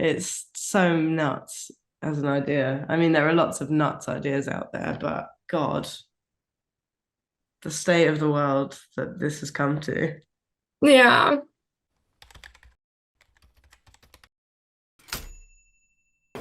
It's so nuts as an idea. I mean, there are lots of nuts ideas out there, but God, the state of the world that this has come to. Yeah.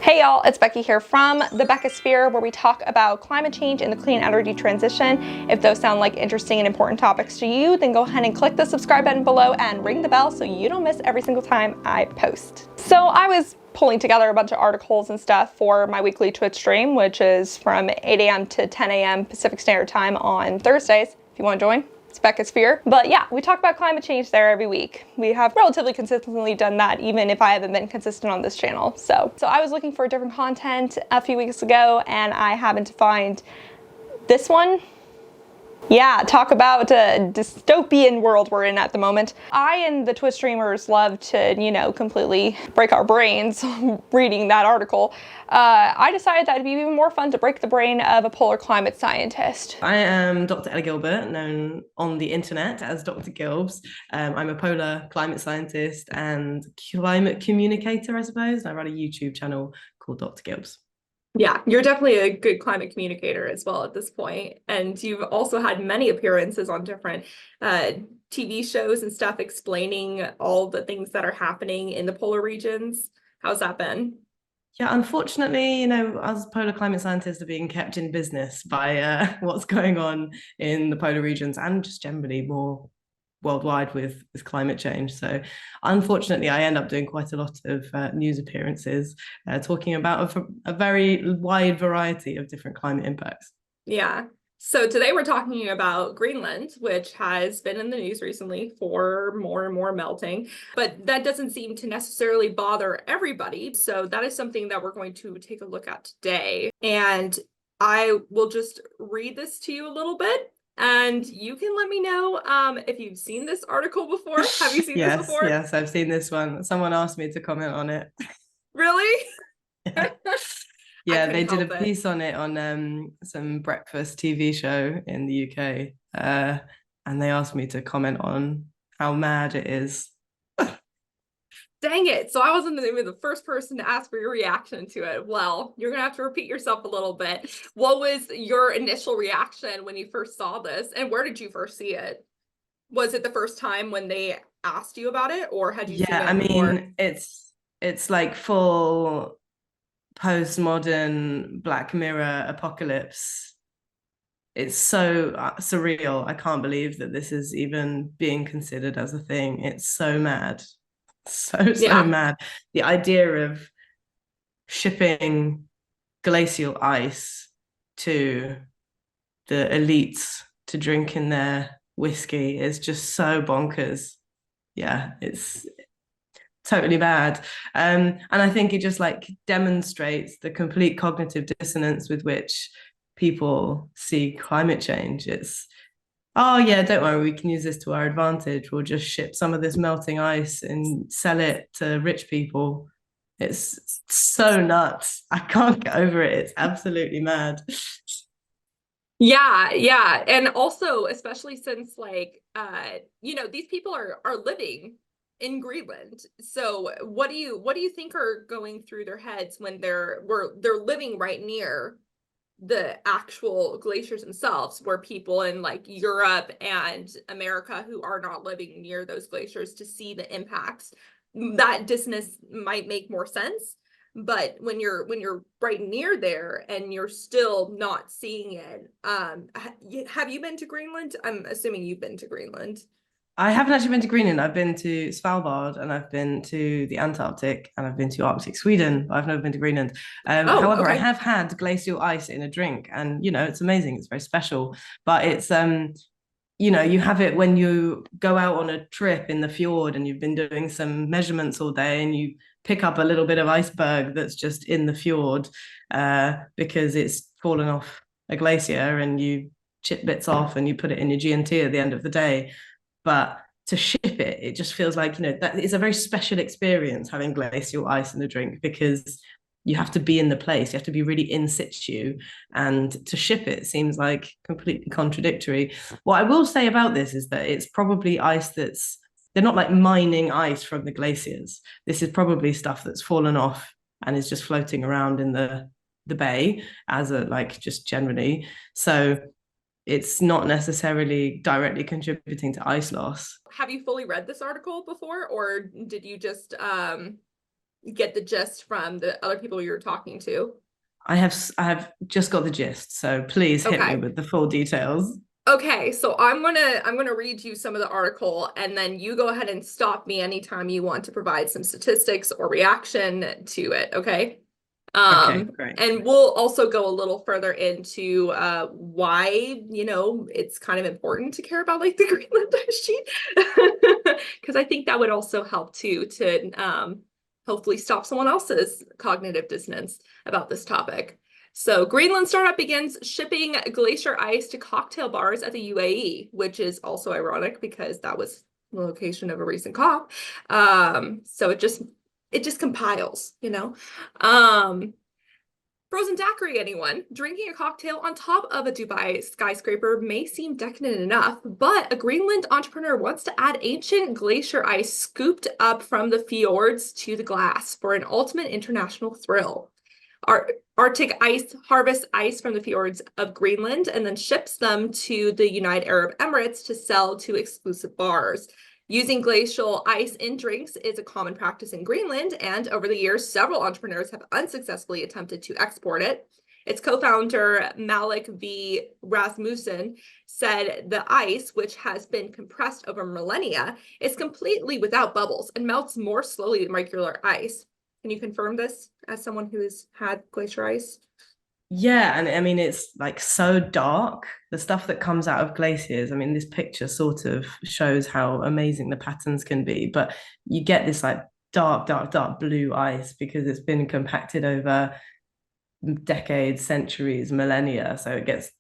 Hey y'all, it's Becky here from the Beckosphere, where we talk about climate change and the clean energy transition. If those sound like interesting and important topics to you, then go ahead and click the subscribe button below and ring the bell so you don't miss every single time I post. So I was pulling together a bunch of articles and stuff for my weekly Twitch stream, which is from 8 a.m. to 10 a.m. Pacific Standard Time on Thursdays. If you want to join, it's Beckosphere. But yeah, we talk about climate change there every week. We have relatively consistently done that, even if I haven't been consistent on this channel. So I was looking for different content a few weeks ago, and I happened to find this one. Yeah, talk about a dystopian world we're in at the moment. I and the Twitch streamers love to, you know, completely break our brains reading that article. I decided that it'd be even more fun to break the brain of a polar climate scientist. I am Dr. Gilbz, known on the internet as Dr. Gilbz. I'm a polar climate scientist and climate communicator, I suppose. I run a YouTube channel called Dr. Gilbz. Yeah, you're definitely a good climate communicator as well at this point. And you've also had many appearances on different TV shows and stuff explaining all the things that are happening in the polar regions. How's that been? Yeah, unfortunately, you know, us polar climate scientists are being kept in business by what's going on in the polar regions and just generally more worldwide with climate change. So unfortunately, I end up doing quite a lot of news appearances talking about a very wide variety of different climate impacts. Yeah. So today we're talking about Greenland, which has been in the news recently for more and more melting, but that doesn't seem to necessarily bother everybody. So that is something that we're going to take a look at today. And I will just read this to you a little bit. And you can let me know if you've seen this article before. Have you seen this before? Yes, I've seen this one. Someone asked me to comment on it. Really? Yeah, yeah, they did a piece on it on some breakfast TV show in the UK. And they asked me to comment on how mad it is. Dang it. So I wasn't even the first person to ask for your reaction to it. Well, you're going to have to repeat yourself a little bit. What was your initial reaction when you first saw this? And where did you first see it? Was it the first time when they asked you about it, or had you seen it before? I mean, it's like full postmodern Black Mirror apocalypse. It's so surreal. I can't believe that this is even being considered as a thing. It's so mad. So mad. The idea of shipping glacial ice to the elites to drink in their whiskey is just so bonkers. Yeah, it's totally bad. And I think it just like demonstrates the complete cognitive dissonance with which people see climate change. It's, oh yeah, don't worry, we can use this to our advantage. We'll just ship some of this melting ice and sell it to rich people. It's so nuts. I can't get over it. It's absolutely mad. Yeah. And also, especially since like, you know, these people are living in Greenland. So what do you think are going through their heads when they're living right near the actual glaciers themselves, where people in like Europe and America who are not living near those glaciers to see the impacts? That distance might make more sense, but when you're right near there and you're still not seeing it, have you been to Greenland? I'm assuming you've been to Greenland. I haven't actually been to Greenland. I've been to Svalbard and I've been to the Antarctic and I've been to Arctic Sweden, but I've never been to Greenland. However, I have had glacial ice in a drink and, you know, it's amazing. It's very special, but it's, you know, you have it when you go out on a trip in the fjord and you've been doing some measurements all day and you pick up a little bit of iceberg that's just in the fjord because it's fallen off a glacier and you chip bits off and you put it in your G&T at the end of the day. But to ship it, it just feels like, you know, that is a very special experience having glacial ice in the drink because you have to be in the place, you have to be really in situ, and to ship it seems like completely contradictory. What I will say about this is that it's probably ice that's they're not like mining ice from the glaciers. This is probably stuff that's fallen off and is just floating around in the bay as a like just generally. So it's not necessarily directly contributing to ice loss. Have you fully read this article before, or did you just get the gist from the other people you were talking to? I have just got the gist, so please hit me with the full details. Okay, so I'm gonna read you some of the article, and then you go ahead and stop me anytime you want to provide some statistics or reaction to it, okay? Okay, great. And we'll also go a little further into why, you know, it's kind of important to care about like the Greenland ice sheet. Because I think that would also help too to hopefully stop someone else's cognitive dissonance about this topic. So Greenland startup begins shipping glacier ice to cocktail bars at the UAE, which is also ironic because that was the location of a recent COP. So it just compiles, you know. Frozen daiquiri, anyone? Drinking a cocktail on top of a Dubai skyscraper may seem decadent enough, but a Greenland entrepreneur wants to add ancient glacier ice scooped up from the fjords to the glass for an ultimate international thrill. Arctic ice harvests ice from the fjords of Greenland and then ships them to the United Arab Emirates to sell to exclusive bars. Using glacial ice in drinks is a common practice in Greenland, and over the years, several entrepreneurs have unsuccessfully attempted to export it. Its co-founder, Malik V. Rasmussen, said the ice, which has been compressed over millennia, is completely without bubbles and melts more slowly than regular ice. Can you confirm this as someone who has had glacier ice? Yeah, and I mean it's like so dark. The stuff that comes out of glaciers, I mean, this picture sort of shows how amazing the patterns can be, but you get this like dark blue ice because it's been compacted over decades, centuries, millennia. So it gets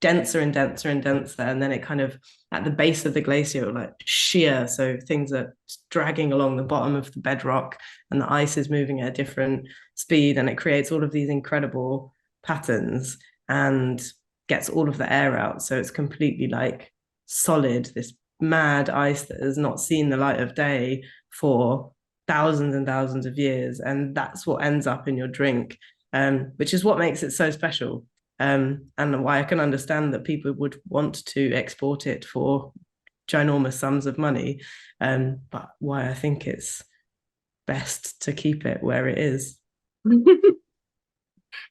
denser and denser and denser, and then it kind of at the base of the glacier like shear, so things are dragging along the bottom of the bedrock and the ice is moving at a different speed, and it creates all of these incredible patterns and gets all of the air out, so it's completely like solid, this mad ice that has not seen the light of day for thousands and thousands of years, and that's what ends up in your drink, which is what makes it so special. And why I can understand that people would want to export it for ginormous sums of money, but why I think it's best to keep it where it is.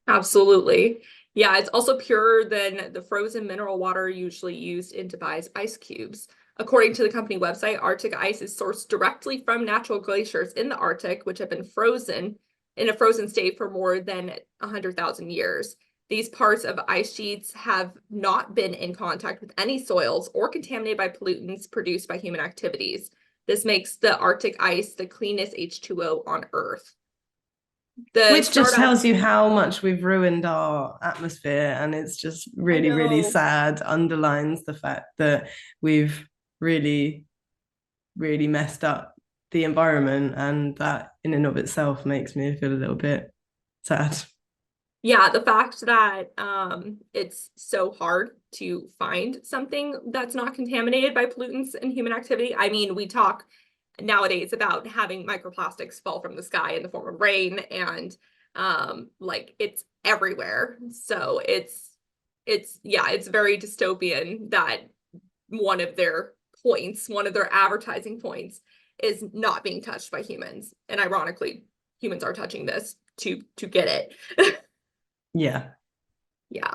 Absolutely. Yeah, it's also purer than the frozen mineral water usually used in Dubai's ice cubes. According to the company website, Arctic ice is sourced directly from natural glaciers in the Arctic, which have been frozen in a frozen state for more than 100,000 years. These parts of ice sheets have not been in contact with any soils or contaminated by pollutants produced by human activities. This makes the Arctic ice the cleanest H2O on Earth. Which just tells you how much we've ruined our atmosphere, and it's just really, really sad, underlines the fact that we've really, really messed up the environment, and that in and of itself makes me feel a little bit sad. Yeah, the fact that it's so hard to find something that's not contaminated by pollutants and human activity. I mean, we talk nowadays about having microplastics fall from the sky in the form of rain, and like it's everywhere. So it's very dystopian that one of their advertising points is not being touched by humans. And ironically, humans are touching this to get it. Yeah. Yeah.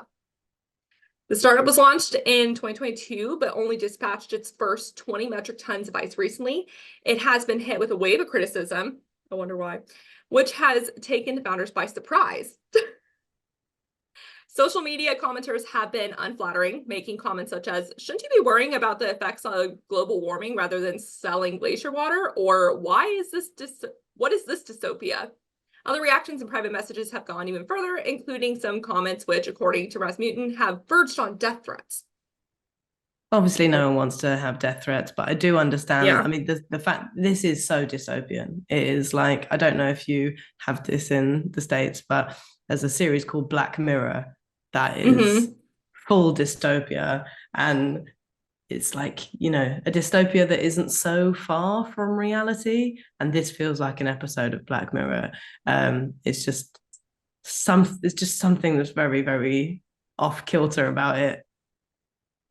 The startup was launched in 2022, but only dispatched its first 20 metric tons of ice recently. It has been hit with a wave of criticism, I wonder why, which has taken the founders by surprise. Social media commenters have been unflattering, making comments such as, shouldn't you be worrying about the effects of global warming rather than selling glacier water? Or what is this dystopia? Other reactions and private messages have gone even further, including some comments which, according to Rasmussen, have verged on death threats. Obviously, no one wants to have death threats, but I do understand. Yeah. I mean, the fact this is so dystopian. It is like, I don't know if you have this in the States, but there's a series called Black Mirror that is full dystopia, and it's like, you know, a dystopia that isn't so far from reality. And this feels like an episode of Black Mirror. It's just something that's very, very off kilter about it.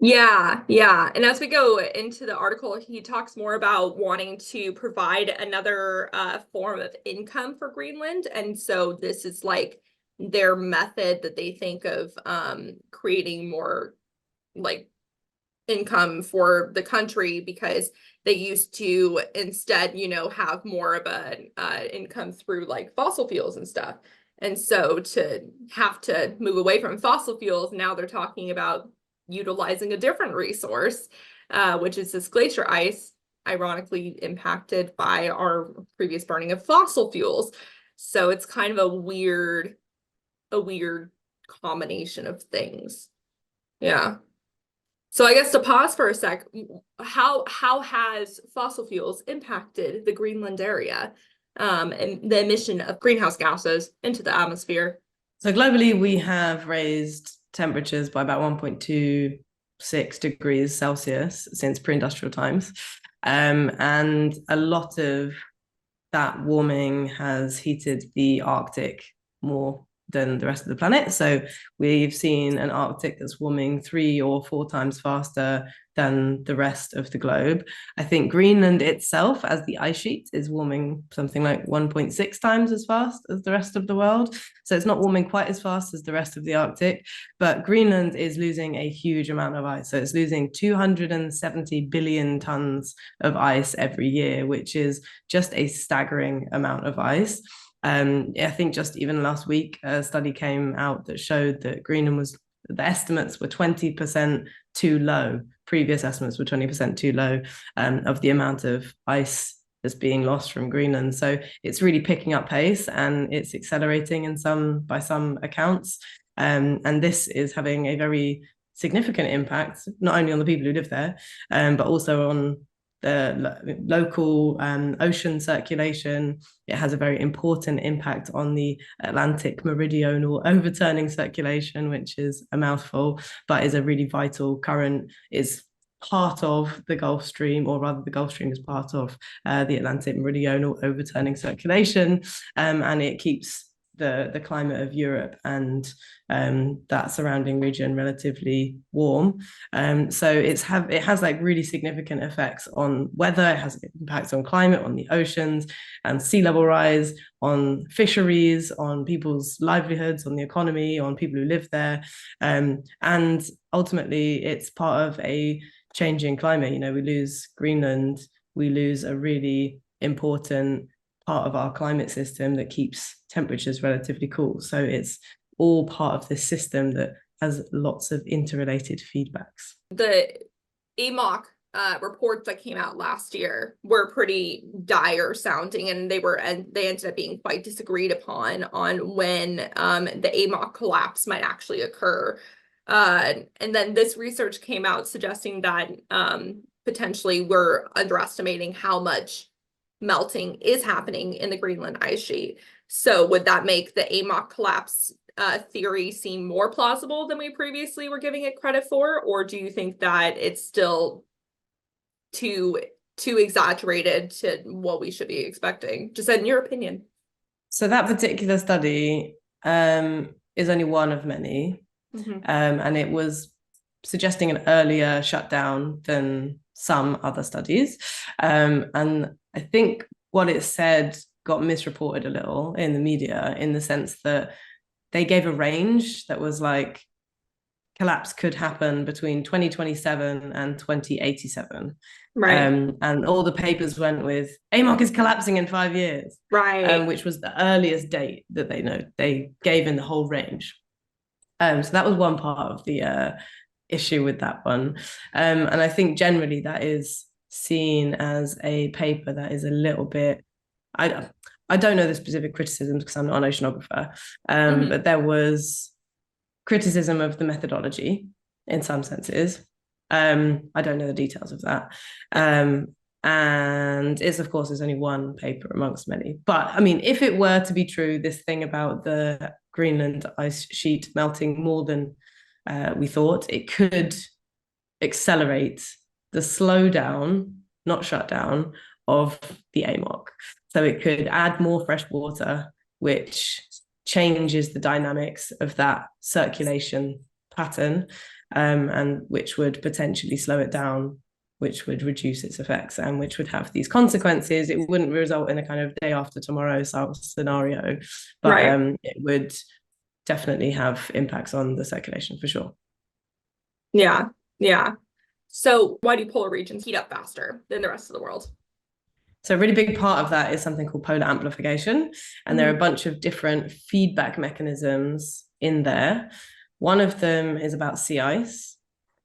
Yeah, yeah. And as we go into the article, he talks more about wanting to provide another form of income for Greenland. And so this is like their method that they think of creating more like income for the country, because they used to instead, you know, have more of an income through like fossil fuels and stuff. And so to have to move away from fossil fuels, now they're talking about utilizing a different resource, which is this glacier ice, ironically impacted by our previous burning of fossil fuels. So it's kind of a weird combination of things. Yeah. So I guess to pause for a sec, how has fossil fuels impacted the Greenland area and the emission of greenhouse gases into the atmosphere? So globally, we have raised temperatures by about 1.26 degrees Celsius since pre-industrial times. And a lot of that warming has heated the Arctic more than the rest of the planet. So we've seen an Arctic that's warming 3 or 4 times faster than the rest of the globe. I think Greenland itself, as the ice sheet, is warming something like 1.6 times as fast as the rest of the world. So it's not warming quite as fast as the rest of the Arctic, but Greenland is losing a huge amount of ice. So it's losing 270 billion tons of ice every year, which is just a staggering amount of ice. I think just even last week, a study came out that showed that Greenland was, the estimates were 20% too low. Previous estimates were 20% too low of the amount of ice that's being lost from Greenland. So it's really picking up pace, and it's accelerating by some accounts. And this is having a very significant impact, not only on the people who live there, but also on the local ocean circulation. It has a very important impact on the Atlantic meridional overturning circulation, which is a mouthful, but is a really vital current, is part of the Gulf Stream, or rather the Gulf Stream is part of the Atlantic meridional overturning circulation, and it keeps the climate of Europe and that surrounding region relatively warm. So it has like really significant effects on weather. It has impacts on climate, on the oceans, and sea level rise, on fisheries, on people's livelihoods, on the economy, on people who live there. And ultimately, it's part of a changing climate. You know, we lose Greenland, we lose a really important part of our climate system that keeps temperatures relatively cool. So it's all part of this system that has lots of interrelated feedbacks. The Amok reports that came out last year were pretty dire sounding, and they ended up being quite disagreed upon on when the Amok collapse might actually occur. And then this research came out suggesting that potentially we're underestimating how much melting is happening in the Greenland ice sheet. So would that make the Amok collapse theory seem more plausible than we previously were giving it credit for? Or do you think that it's still too exaggerated to what we should be expecting? Just in your opinion. So that particular study is only one of many. Mm-hmm. And it was suggesting an earlier shutdown than some other studies. And I think what it said got misreported a little in the media, in the sense that they gave a range that was like, collapse could happen between 2027 and 2087. Right. And all the papers went with Amok is collapsing in 5 years. Right. Which was the earliest date that they gave in the whole range. So that was one part of the issue with that one. And I think generally that is seen as a paper that is a little bit, I don't know the specific criticisms because I'm not an oceanographer, but there was criticism of the methodology in some senses. I don't know the details of that. And it's, of course, there's only one paper amongst many. But I mean, if it were to be true, this thing about the Greenland ice sheet melting more than we thought, it could accelerate the slowdown, not shutdown, of the Amok. So it could add more fresh water, which changes the dynamics of that circulation pattern, and which would potentially slow it down, which would reduce its effects, and which would have these consequences. It wouldn't result in a kind of day after tomorrow scenario, but it would definitely have impacts on the circulation for sure. Yeah, yeah. So why do polar regions heat up faster than the rest of the world? So a really big part of that is something called polar amplification, and there are a bunch of different feedback mechanisms in there. One of them is about sea ice.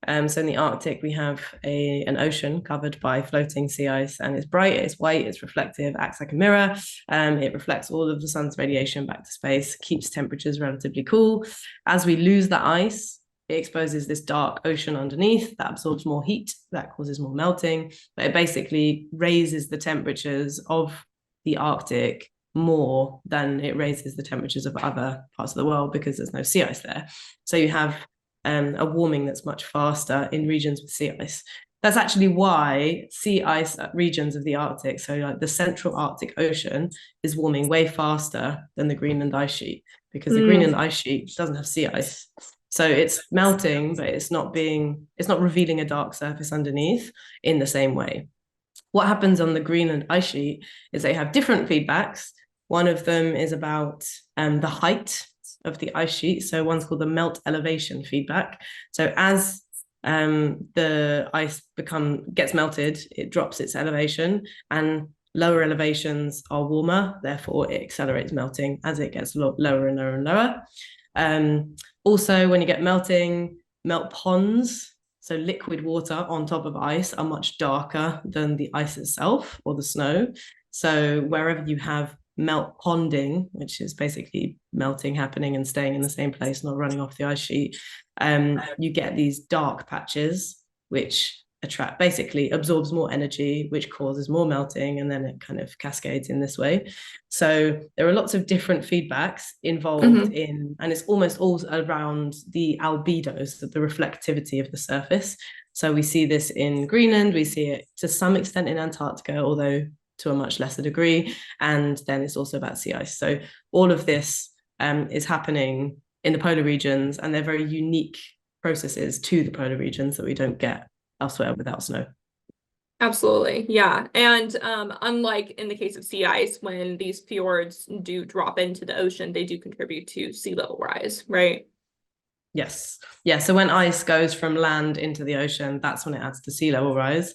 So in the Arctic, we have an ocean covered by floating sea ice, and it's bright, it's white, it's reflective, acts like a mirror. It reflects all of the sun's radiation back to space, keeps temperatures relatively cool. As we lose that ice, it exposes this dark ocean underneath that absorbs more heat, that causes more melting, but it basically raises the temperatures of the Arctic more than it raises the temperatures of other parts of the world because there's no sea ice there. So you have a warming that's much faster in regions with sea ice. That's actually why sea ice regions of the Arctic, so like the central Arctic Ocean, is warming way faster than the Greenland ice sheet, because the Greenland ice sheet doesn't have sea ice. So it's melting, but it's not revealing a dark surface underneath in the same way. What happens on the Greenland ice sheet is they have different feedbacks. One of them is about the height of the ice sheet. So one's called the melt elevation feedback. So as the ice gets melted, it drops its elevation, and lower elevations are warmer, therefore it accelerates melting as it gets lower and lower and lower. Also, when you get melting, melt ponds, so liquid water on top of ice, are much darker than the ice itself or the snow. So wherever you have melt ponding, which is basically melting happening and staying in the same place, not running off the ice sheet, you get these dark patches, which basically absorbs more energy, which causes more melting, and then it kind of cascades in this way. So there are lots of different feedbacks involved in, and it's almost all around the albedo, so the reflectivity of the surface. So we see this in Greenland, we see it to some extent in Antarctica, although to a much lesser degree, and then it's also about sea ice. So all of this is happening in the polar regions, and they're very unique processes to the polar regions that we don't get elsewhere without snow. Absolutely, yeah. And unlike in the case of sea ice, when these fjords do drop into the ocean, they do contribute to sea level rise, right? Yes. Yeah. So when ice goes from land into the ocean, that's when it adds to sea level rise.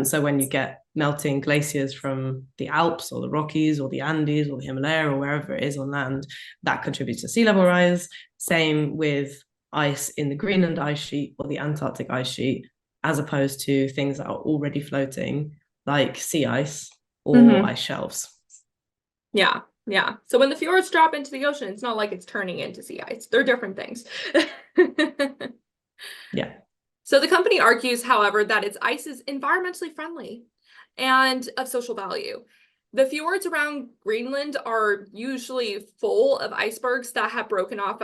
So when you get melting glaciers from the Alps or the Rockies or the Andes or the Himalaya or wherever it is on land, that contributes to sea level rise. Same with ice in the Greenland ice sheet or the Antarctic ice sheet, as opposed to things that are already floating, like sea ice or ice shelves. Yeah, yeah. So when the fjords drop into the ocean, it's not like it's turning into sea ice. They're different things. Yeah. So the company argues, however, that its ice is environmentally friendly and of social value. The fjords around Greenland are usually full of icebergs that have broken off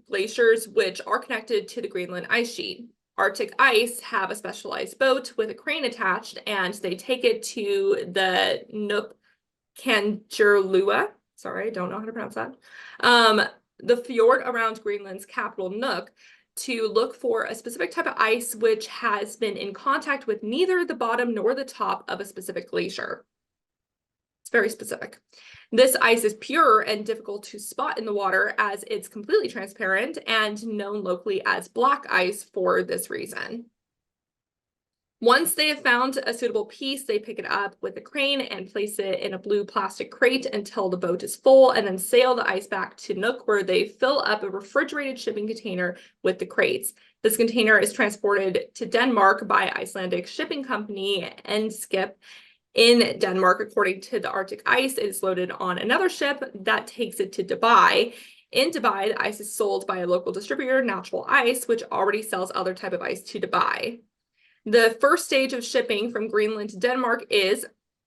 glaciers, which are connected to the Greenland ice sheet. Arctic ice have a specialized boat with a crane attached, and they take it to the Nook Kangerlua. Sorry, I don't know how to pronounce that. The fjord around Greenland's capital, Nuuk, to look for a specific type of ice which has been in contact with neither the bottom nor the top of a specific glacier. It's very specific. This ice is pure and difficult to spot in the water as it's completely transparent and known locally as black ice for this reason. Once they have found a suitable piece, they pick it up with a crane and place it in a blue plastic crate until the boat is full, and then sail the ice back to Nuuk, where they fill up a refrigerated shipping container with the crates. This container is transported to Denmark by Icelandic shipping company Skip. In Denmark, according to the Arctic ice, it is loaded on another ship that takes it to Dubai. In Dubai, the ice is sold by a local distributor, Natural Ice, which already sells other type of ice to Dubai. The first stage of shipping from Greenland to Denmark is,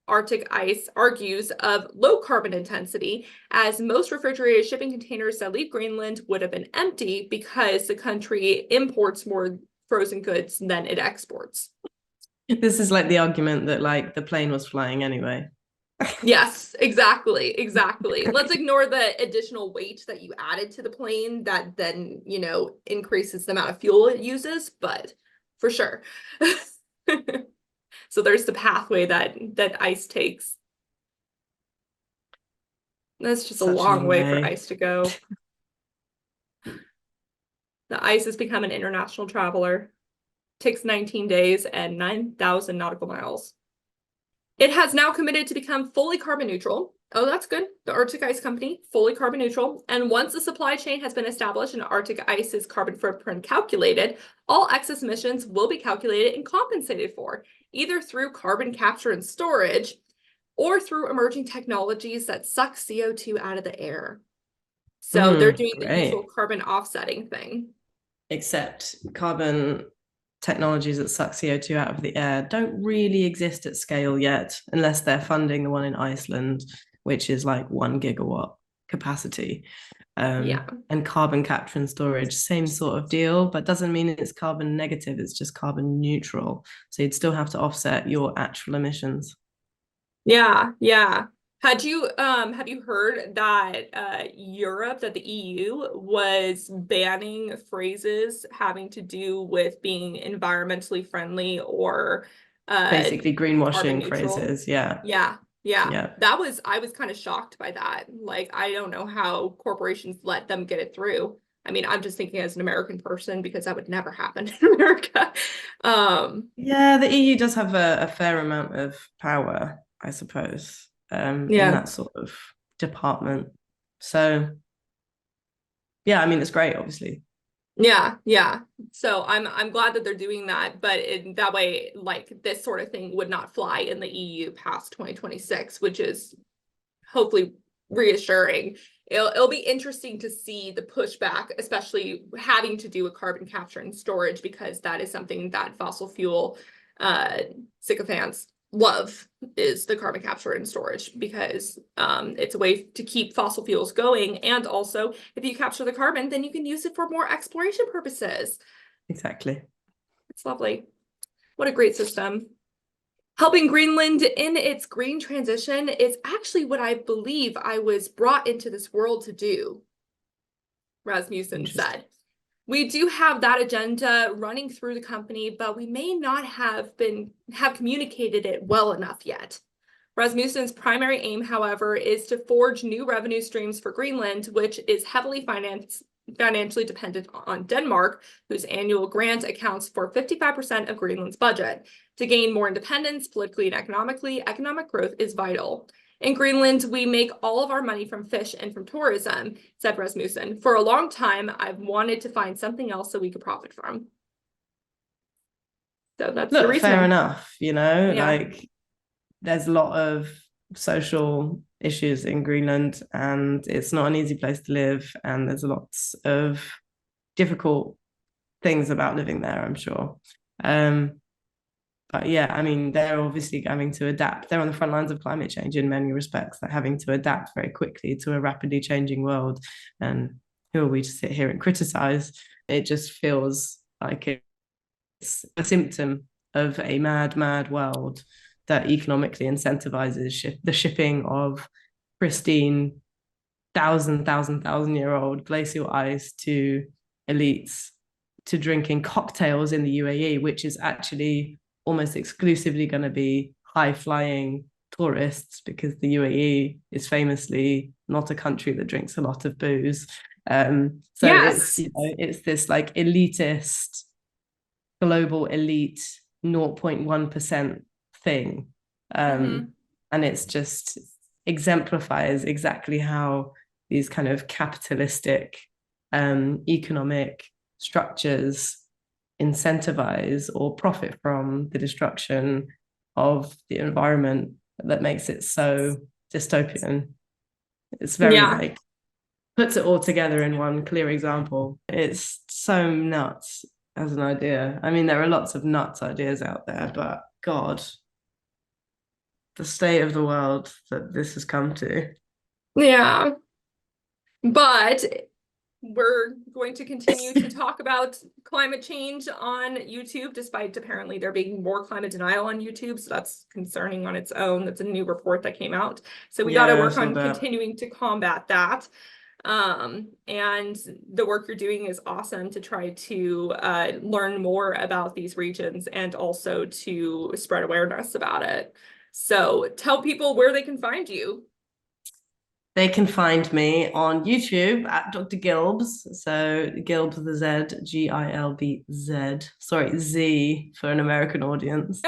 Arctic ice argues, of low carbon intensity, as most refrigerated shipping containers that leave Greenland would have been empty because the country imports more frozen goods than it exports. This is like the argument that like the plane was flying anyway. Yes, exactly, exactly. Let's ignore the additional weight that you added to the plane that then, you know, increases the amount of fuel it uses, but for sure. So there's the pathway that ice takes. That's just a Such a long long way for way. ice to go. The ice has become an international traveler. Takes 19 days and 9,000 nautical miles. It has now committed to become fully carbon neutral. Oh, that's good. The Arctic Ice Company, fully carbon neutral. And once the supply chain has been established and Arctic Ice's carbon footprint calculated, all excess emissions will be calculated and compensated for, either through carbon capture and storage or through emerging technologies that suck CO2 out of the air. So they're doing the usual Great. carbon offsetting thing. Except carbon technologies that suck CO2 out of the air don't really exist at scale yet, unless they're funding the one in Iceland, which is like 1 gigawatt capacity. Yeah. And carbon capture and storage, same sort of deal, but doesn't mean it's carbon negative, it's just carbon neutral. So you'd still have to offset your actual emissions. Yeah, yeah. Have you heard that Europe, that the EU was banning phrases having to do with being environmentally friendly or Basically carbon greenwashing neutral? phrases. Yeah. Yeah, yeah. Yeah. I was kind of shocked by that. Like, I don't know how corporations let them get it through. I mean, I'm just thinking as an American person because that would never happen in America. Yeah, the EU does have a fair amount of power, I suppose, in Yeah. that sort of department. So yeah, I mean it's great, obviously. Yeah, yeah. So I'm glad that they're doing that, but in that way, like this sort of thing would not fly in the EU past 2026, which is hopefully reassuring. It'll be interesting to see the pushback, especially having to do with carbon capture and storage, because that is something that fossil fuel sycophants love, is the carbon capture and storage, because it's a way to keep fossil fuels going. And also, if you capture the carbon, then you can use it for more exploration purposes. Exactly. It's lovely. What a great system. Helping Greenland in its green transition is actually what I believe I was brought into this world to do, Rasmussen Interesting. said. We do have that agenda running through the company, but we may not have communicated it well enough yet. Rasmussen's primary aim, however, is to forge new revenue streams for Greenland, which is heavily financially dependent on Denmark, whose annual grant accounts for 55% of Greenland's budget. To gain more independence, politically and economically, economic growth is vital. In Greenland, we make all of our money from fish and from tourism, said Rasmussen. For a long time, I've wanted to find something else that we could profit from. So that's the Look, fair reasoning. enough, Yeah. like there's a lot of social issues in Greenland and it's not an easy place to live and there's lots of difficult things about living there, I'm sure. But yeah, I mean, they're obviously having to adapt. They're on the front lines of climate change in many respects. They're having to adapt very quickly to a rapidly changing world. And who are we to sit here and criticize? It just feels like it's a symptom of a mad, mad world that economically incentivizes the shipping of pristine, thousand year old glacial ice to elites, to drinking cocktails in the UAE, which is actually almost exclusively going to be high flying tourists because the UAE is famously not a country that drinks a lot of booze. So Yes. it's this like elitist, global elite 0.1% thing. And it's just exemplifies exactly how these kind of capitalistic economic structures incentivize or profit from the destruction of the environment that makes it so dystopian. It's very Yeah. like puts it all together in one clear example. It's so nuts as an idea. I mean, there are lots of nuts ideas out there, but God, the state of the world that this has come to. Yeah. But we're going to continue to talk about climate change on YouTube, despite apparently there being more climate denial on YouTube. So that's concerning on its own. That's a new report that came out. So we got to work on continuing to combat that. And the work you're doing is awesome to try to learn more about these regions and also to spread awareness about it. So tell people where they can find you. They can find me on YouTube at Dr. Gilbz. So Gilbz with a Z, Gilbz. Sorry, Z for an American audience.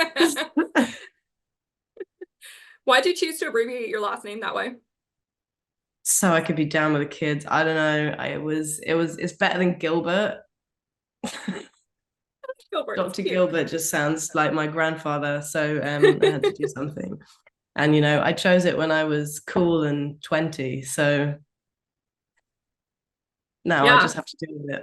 Why'd you choose to abbreviate your last name that way? So I could be down with the kids. I don't know. It's better than Gilbert. Dr. Gilbert just sounds like my grandfather. So I had to do something. And, you know, I chose it when I was cool and 20. So now I just have to deal with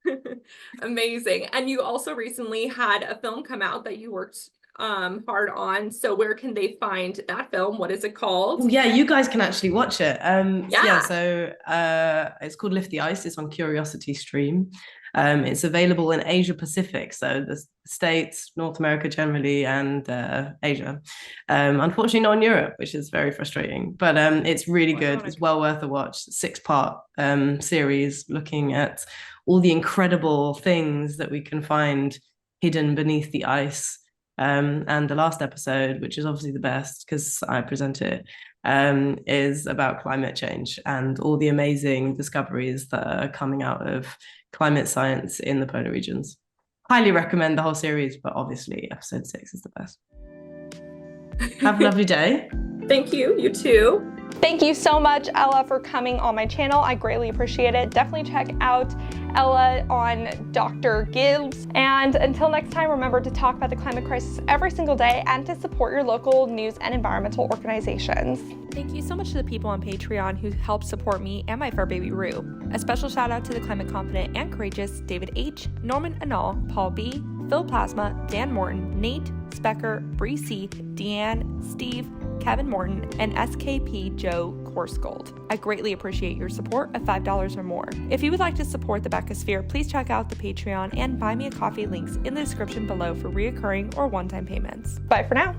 it. Amazing. And you also recently had a film come out that you worked hard on. So where can they find that film? What is it called? Yeah, you guys can actually watch it. So it's called Lift the Ice. It's on Curiosity Stream. It's available in Asia Pacific, so the States, North America generally, and Asia. Unfortunately not in Europe, which is very frustrating, but it's really good. It's well worth a watch. 6-part series looking at all the incredible things that we can find hidden beneath the ice. And the last episode, which is obviously the best because I present it, is about climate change and all the amazing discoveries that are coming out of climate science in the polar regions. Highly recommend the whole series, but obviously episode 6 is the best. Have a lovely day. Thank you. You too. Thank you so much, Ella, for coming on my channel. I greatly appreciate it. Definitely check out Ella on Dr. Gilbz. And until next time, remember to talk about the climate crisis every single day and to support your local news and environmental organizations. Thank you so much to the people on Patreon who helped support me and my fur baby Rue. A special shout out to the climate confident and courageous David H., Norman Anal, Paul B., Phil Plasma, Dan Morton, Nate, Specker, Bree C., Deanne, Steve, Kevin Morton, and SKP Joe Korsgold. I greatly appreciate your support of $5 or more. If you would like to support the Beckosphere, please check out the Patreon and Buy Me a Coffee links in the description below for reoccurring or one-time payments. Bye for now.